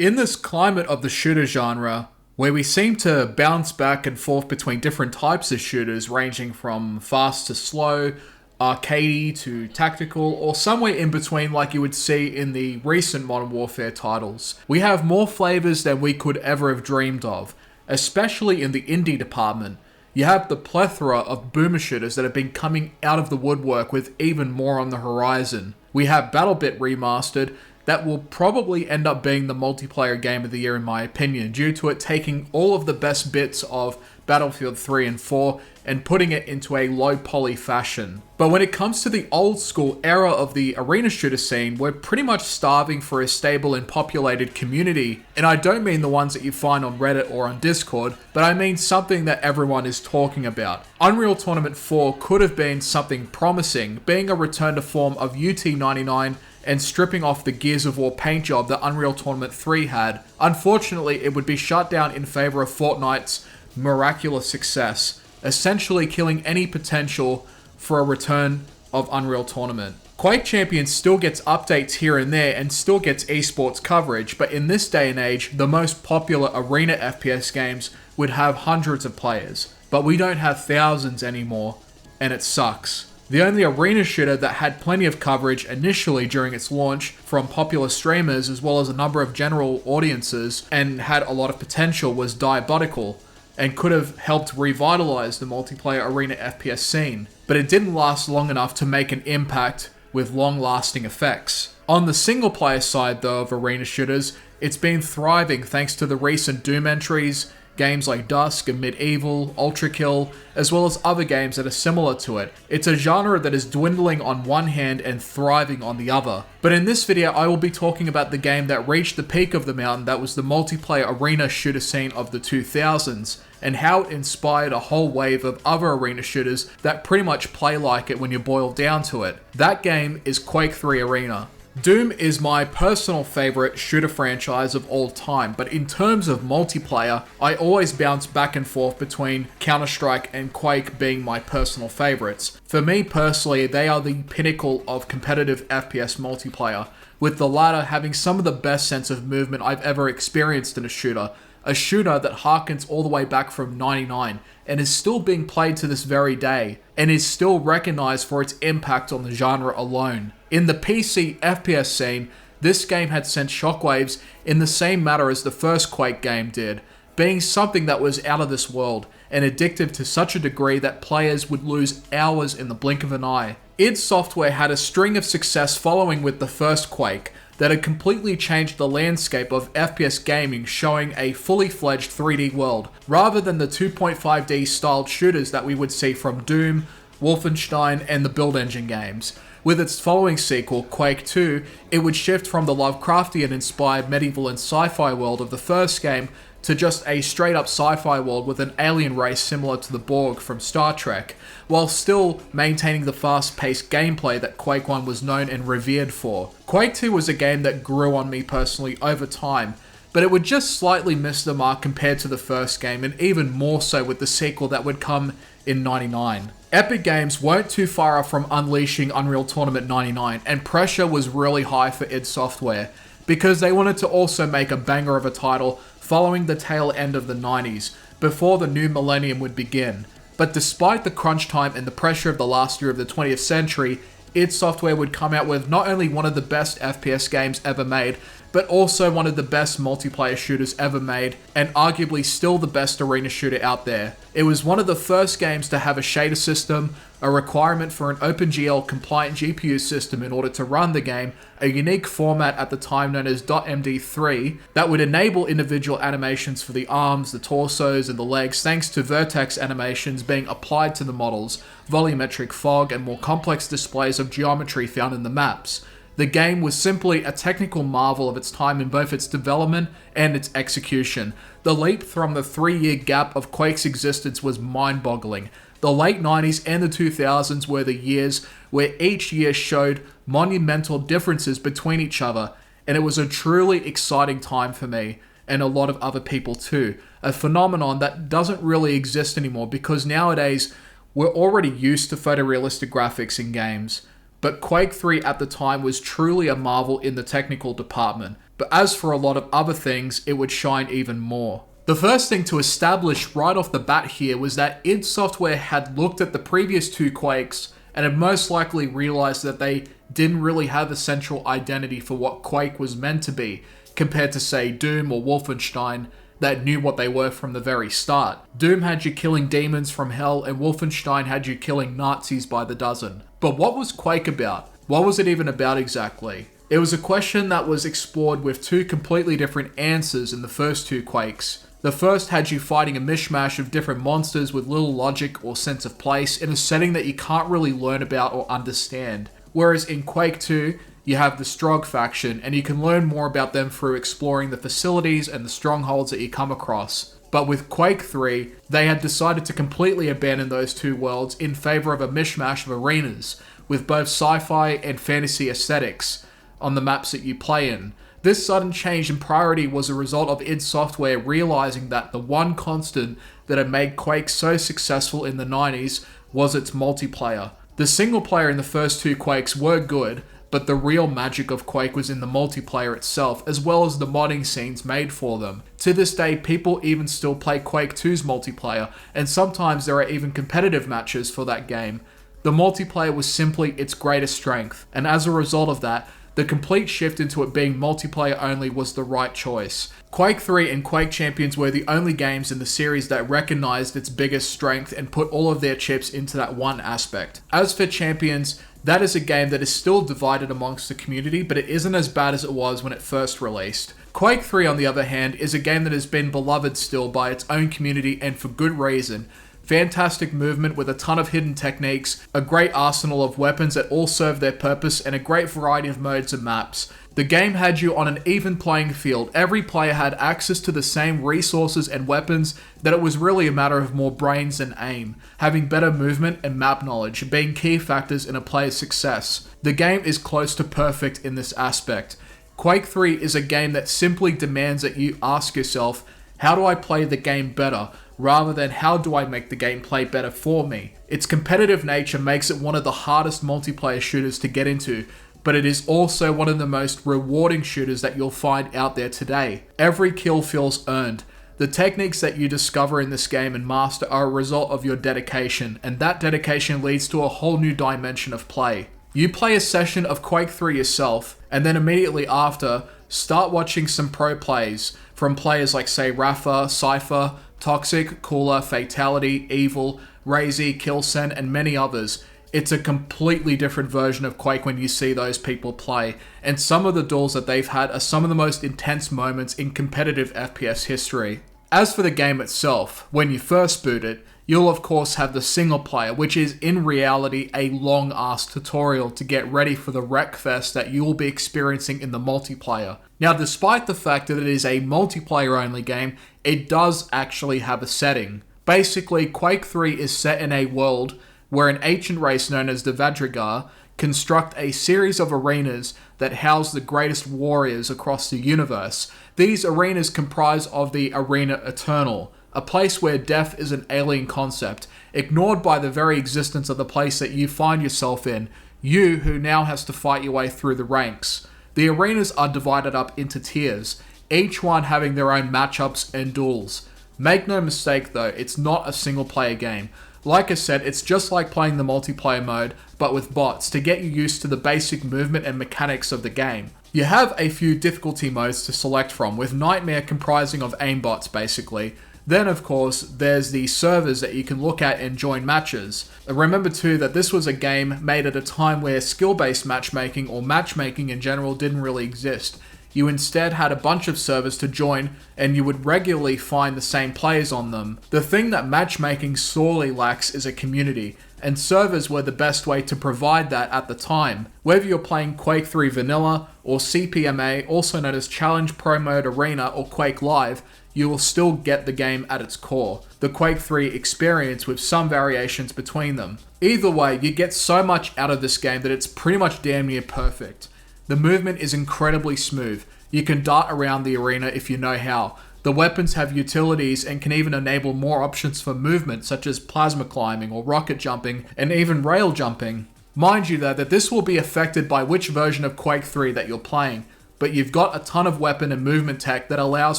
In this climate of the shooter genre, where we seem to bounce back and forth between different types of shooters ranging from fast to slow, arcadey to tactical, or somewhere in between like you would see in the recent Modern Warfare titles, we have more flavors than we could ever have dreamed of, especially in the indie department. You have the plethora of boomer shooters that have been coming out of the woodwork with even more on the horizon. We have BattleBit Remastered, that will probably end up being the multiplayer game of the year in my opinion, due to it taking all of the best bits of Battlefield 3 and 4 and putting it into a low poly fashion. But when it comes to the old school era of the arena shooter scene, we're pretty much starving for a stable and populated community. And I don't mean the ones that you find on Reddit or on Discord, but I mean something that everyone is talking about. Unreal Tournament 4 could have been something promising, being a return to form of UT99 and stripping off the Gears of War paint job that Unreal Tournament 3 had. Unfortunately, it would be shut down in favor of Fortnite's miraculous success, essentially killing any potential for a return of Unreal Tournament. Quake Champions still gets updates here and there and still gets esports coverage, but in this day and age, the most popular Arena FPS games would have hundreds of players. But we don't have thousands anymore, and it sucks. The only arena shooter that had plenty of coverage initially during its launch from popular streamers as well as a number of general audiences and had a lot of potential was Diabolical, and could have helped revitalize the multiplayer Arena FPS scene, but it didn't last long enough to make an impact with long-lasting effects. On the single-player side though of arena shooters, it's been thriving thanks to the recent Doom entries, games like Dusk and Medieval, Ultrakill, as well as other games that are similar to it. It's a genre that is dwindling on one hand and thriving on the other. But in this video, I will be talking about the game that reached the peak of the mountain that was the multiplayer arena shooter scene of the 2000s, and how it inspired a whole wave of other arena shooters that pretty much play like it when you boil down to it. That game is Quake 3 Arena. Doom is my personal favorite shooter franchise of all time, but in terms of multiplayer, I always bounce back and forth between Counter-Strike and Quake being my personal favorites. For me personally, they are the pinnacle of competitive FPS multiplayer, with the latter having some of the best sense of movement I've ever experienced in a shooter that harkens all the way back from '99 and is still being played to this very day, and is still recognized for its impact on the genre alone. In the PC FPS scene, this game had sent shockwaves in the same manner as the first Quake game did, being something that was out of this world and addictive to such a degree that players would lose hours in the blink of an eye. id Software had a string of success following with the first Quake that had completely changed the landscape of FPS gaming, showing a fully fledged 3D world, rather than the 2.5D styled shooters that we would see from Doom, Wolfenstein, and the Build Engine games. With its following sequel, Quake 2, it would shift from the Lovecraftian-inspired medieval and sci-fi world of the first game to just a straight-up sci-fi world with an alien race similar to the Borg from Star Trek, while still maintaining the fast-paced gameplay that Quake 1 was known and revered for. Quake 2 was a game that grew on me personally over time, but it would just slightly miss the mark compared to the first game, and even more so with the sequel that would come in '99. Epic Games weren't too far off from unleashing Unreal Tournament 99, and pressure was really high for id Software, because they wanted to also make a banger of a title following the tail end of the 90s, before the new millennium would begin. But despite the crunch time and the pressure of the last year of the 20th century, id Software would come out with not only one of the best FPS games ever made, but also one of the best multiplayer shooters ever made, and arguably still the best arena shooter out there. It was one of the first games to have a shader system, a requirement for an OpenGL compliant GPU system in order to run the game, a unique format at the time known as .md3 that would enable individual animations for the arms, the torsos, and the legs thanks to vertex animations being applied to the models, volumetric fog, and more complex displays of geometry found in the maps. The game was simply a technical marvel of its time in both its development and its execution. The leap from the 3-year gap of Quake's existence was mind-boggling. The late 90s and the 2000s were the years where each year showed monumental differences between each other, and it was a truly exciting time for me, and a lot of other people too. A phenomenon that doesn't really exist anymore because nowadays we're already used to photorealistic graphics in games. But Quake 3 at the time was truly a marvel in the technical department. but as for a lot of other things, it would shine even more. The first thing to establish right off the bat here was that id Software had looked at the previous two Quakes and had most likely realized that they didn't really have a central identity for what Quake was meant to be, compared to say Doom or Wolfenstein that knew what they were from the very start. Doom had you killing demons from hell and Wolfenstein had you killing Nazis by the dozen. But what was Quake about? What was it even about exactly? It was a question that was explored with two completely different answers in the first two Quakes. The first had you fighting a mishmash of different monsters with little logic or sense of place in a setting that you can't really learn about or understand. Whereas in Quake 2, you have the Strogg faction and you can learn more about them through exploring the facilities and the strongholds that you come across. But with Quake 3, they had decided to completely abandon those two worlds in favor of a mishmash of arenas, with both sci-fi and fantasy aesthetics on the maps that you play in. This sudden change in priority was a result of id Software realizing that the one constant that had made Quake so successful in the 90s was its multiplayer. The single player in the first two Quakes were good, but the real magic of Quake was in the multiplayer itself, as well as the modding scenes made for them. To this day, people even still play Quake 2's multiplayer, and sometimes there are even competitive matches for that game. The multiplayer was simply its greatest strength, and as a result of that, the complete shift into it being multiplayer only was the right choice. Quake 3 and Quake Champions were the only games in the series that recognized its biggest strength and put all of their chips into that one aspect. As for Champions, that is a game that is still divided amongst the community, but it isn't as bad as it was when it first released. Quake 3, on the other hand, is a game that has been beloved still by its own community and for good reason. Fantastic movement with a ton of hidden techniques, a great arsenal of weapons that all serve their purpose, and a great variety of modes and maps. The game had you on an even playing field. Every player had access to the same resources and weapons, that it was really a matter of more brains and aim, having better movement and map knowledge being key factors in a player's success. The game is close to perfect in this aspect. Quake 3 is a game that simply demands that you ask yourself, how do I play the game better, rather than how do I make the game play better for me. Its competitive nature makes it one of the hardest multiplayer shooters to get into, but it is also one of the most rewarding shooters that you'll find out there today. Every kill feels earned. The techniques that you discover in this game and master are a result of your dedication, and that dedication leads to a whole new dimension of play. You play a session of Quake 3 yourself, and then immediately after, start watching some pro plays from players like say Rafa, Cypher, Toxic, Cooler, Fatality, Evil, Razy, Killsen, and many others. It's a completely different version of Quake when you see those people play, and some of the duels that they've had are some of the most intense moments in competitive FPS history. As for the game itself, when you first boot it, you'll of course have the single player, which is in reality a long-ass tutorial to get ready for the wreckfest that you will be experiencing in the multiplayer. Now, despite the fact that it is a multiplayer-only game, it does actually have a setting. Basically, Quake 3 is set in a world where an ancient race known as the Vadrigar construct a series of arenas that house the greatest warriors across the universe. These arenas comprise of the Arena Eternal, a place where death is an alien concept, ignored by the very existence of the place that you find yourself in, you who now has to fight your way through the ranks. The arenas are divided up into tiers, each one having their own matchups and duels. Make no mistake though, it's not a single player game. Like I said, it's just like playing the multiplayer mode, but with bots to get you used to the basic movement and mechanics of the game. You have a few difficulty modes to select from, with Nightmare comprising of aimbots basically. Then of course, there's the servers that you can look at and join matches. Remember too that this was a game made at a time where skill-based matchmaking or matchmaking in general didn't really exist. You instead had a bunch of servers to join and you would regularly find the same players on them. The thing that matchmaking sorely lacks is a community, and servers were the best way to provide that at the time. Whether you're playing Quake 3 Vanilla or CPMA, also known as Challenge Pro Mode Arena or Quake Live, you will still get the game at its core, the Quake 3 experience with some variations between them. Either way, you get so much out of this game that it's pretty much damn near perfect. The movement is incredibly smooth. You can dart around the arena if you know how. The weapons have utilities and can even enable more options for movement such as plasma climbing or rocket jumping and even rail jumping. Mind you though that this will be affected by which version of Quake 3 that you're playing. but you've got a ton of weapon and movement tech that allows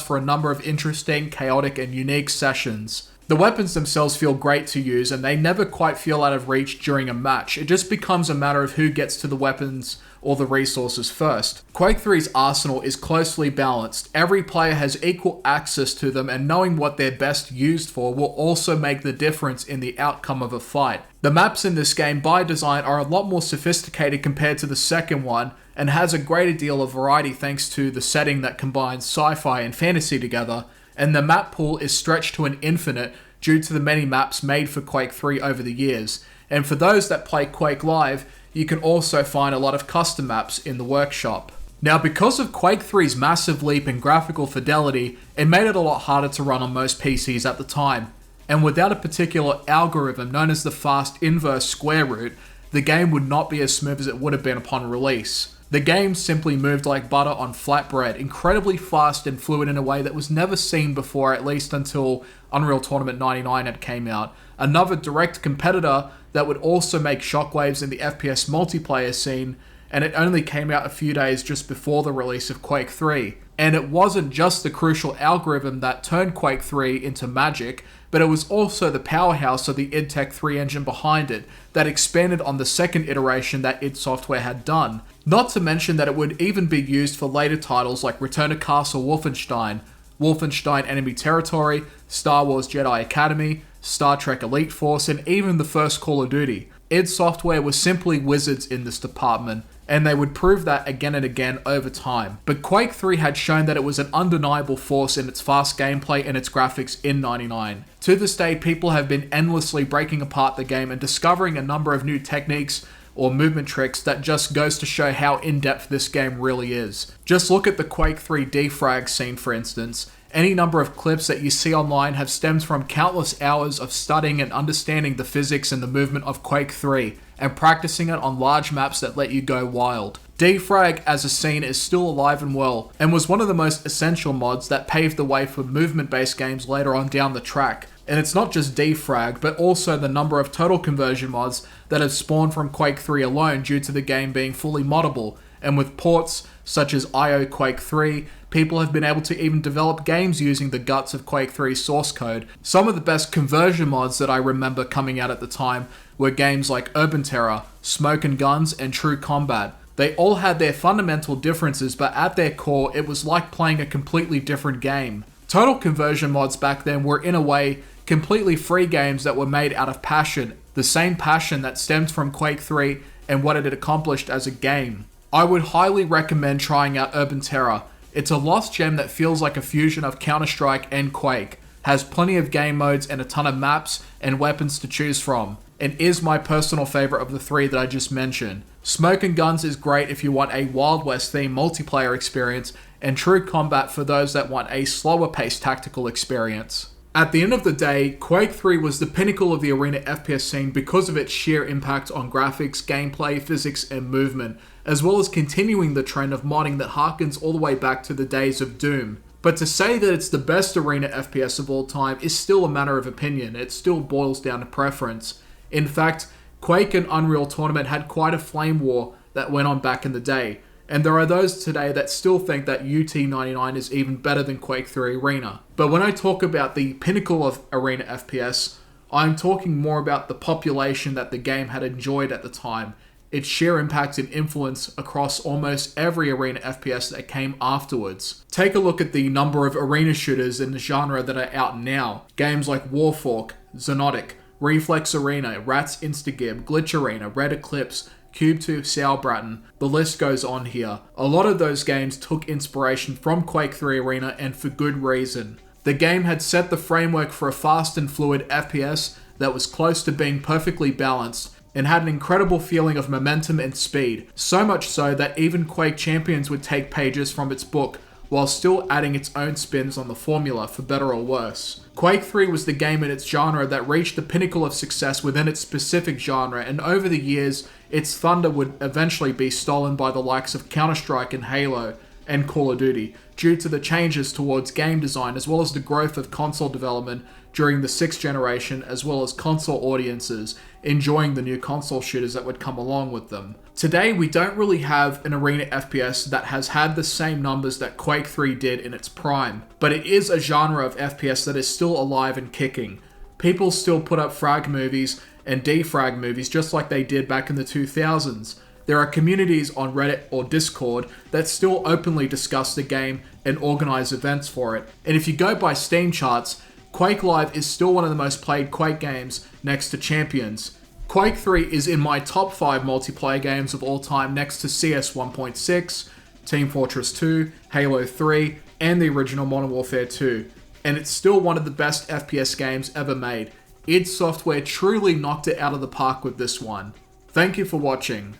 for a number of interesting, chaotic, and unique sessions. The weapons themselves feel great to use, and they never quite feel out of reach during a match. It just becomes a matter of who gets to the weapons or the resources first. Quake 3's arsenal is closely balanced. Every player has equal access to them, and knowing what they're best used for will also make the difference in the outcome of a fight. The maps in this game by design are a lot more sophisticated compared to the second one, and has a greater deal of variety thanks to the setting that combines sci-fi and fantasy together, and the map pool is stretched to an infinite due to the many maps made for Quake 3 over the years. And for those that play Quake Live, you can also find a lot of custom maps in the workshop. Now, because of Quake 3's massive leap in graphical fidelity, it made it a lot harder to run on most PCs at the time. And without a particular algorithm known as the fast inverse square root, the game would not be as smooth as it would have been upon release. The game simply moved like butter on flatbread, incredibly fast and fluid in a way that was never seen before, at least until Unreal Tournament 99 had came out. Another direct competitor that would also make shockwaves in the FPS multiplayer scene, and it only came out a few days just before the release of Quake 3. And it wasn't just the crucial algorithm that turned Quake 3 into magic, but it was also the powerhouse of the id Tech 3 engine behind it that expanded on the second iteration that id Software had done. Not to mention that it would even be used for later titles like Return to Castle Wolfenstein, Wolfenstein Enemy Territory, Star Wars Jedi Academy, Star Trek Elite Force, and even the first Call of Duty. id Software was simply wizards in this department, and they would prove that again and again over time. But Quake 3 had shown that it was an undeniable force in its fast gameplay and its graphics in '99. To this day, people have been endlessly breaking apart the game and discovering a number of new techniques or movement tricks that just goes to show how in-depth this game really is. Just look at the Quake 3 defrag scene, for instance. Any number of clips that you see online have stemmed from countless hours of studying and understanding the physics and the movement of Quake 3, and practicing it on large maps that let you go wild. Defrag as a scene is still alive and well, and was one of the most essential mods that paved the way for movement-based games later on down the track. And it's not just Defrag, but also the number of total conversion mods that have spawned from Quake 3 alone due to the game being fully moddable, and with ports such as IO Quake 3, people have been able to even develop games using the guts of Quake 3's source code. Some of the best conversion mods that I remember coming out at the time were games like Urban Terror, Smoke and Guns, and True Combat. They all had their fundamental differences, but at their core, it was like playing a completely different game. Total conversion mods back then were, in a way, completely free games that were made out of passion, the same passion that stemmed from Quake 3 and what it had accomplished as a game. I would highly recommend trying out Urban Terror. It's a lost gem that feels like a fusion of Counter-Strike and Quake, has plenty of game modes and a ton of maps and weapons to choose from, and is my personal favorite of the three that I just mentioned. Smoke and Guns is great if you want a Wild West themed multiplayer experience, and True Combat for those that want a slower paced tactical experience. At the end of the day, Quake 3 was the pinnacle of the Arena FPS scene because of its sheer impact on graphics, gameplay, physics, and movement, as well as continuing the trend of modding that harkens all the way back to the days of Doom. But to say that it's the best Arena FPS of all time is still a matter of opinion. It still boils down to preference. In fact, Quake and Unreal Tournament had quite a flame war that went on back in the day, and there are those today that still think that UT99 is even better than Quake 3 Arena. But when I talk about the pinnacle of Arena FPS, I'm talking more about the population that the game had enjoyed at the time, its sheer impact and influence across almost every Arena FPS that came afterwards. Take a look at the number of arena shooters in the genre that are out now. Games like Warfork, Xonotic, Reflex Arena, Rats Instagib, Glitch Arena, Red Eclipse, Cube2, Sauerbraten, the list goes on here. A lot of those games took inspiration from Quake 3 Arena, and for good reason. The game had set the framework for a fast and fluid FPS that was close to being perfectly balanced, and had an incredible feeling of momentum and speed, so much so that even Quake Champions would take pages from its book, while still adding its own spins on the formula, for better or worse. Quake 3 was the game in its genre that reached the pinnacle of success within its specific genre, and over the years, its thunder would eventually be stolen by the likes of Counter-Strike and Halo, and Call of Duty, due to the changes towards game design as well as the growth of console development during the 6th generation, as well as console audiences enjoying the new console shooters that would come along with them. Today, we don't really have an Arena FPS that has had the same numbers that Quake 3 did in its prime, but it is a genre of FPS that is still alive and kicking. People still put up frag movies and defrag movies just like they did back in the 2000s. There are communities on Reddit or Discord that still openly discuss the game and organize events for it. And if you go by Steam charts, Quake Live is still one of the most played Quake games next to Champions. Quake 3 is in my top 5 multiplayer games of all time next to CS 1.6, Team Fortress 2, Halo 3, and the original Modern Warfare 2. And it's still one of the best FPS games ever made. id Software truly knocked it out of the park with this one. Thank you for watching.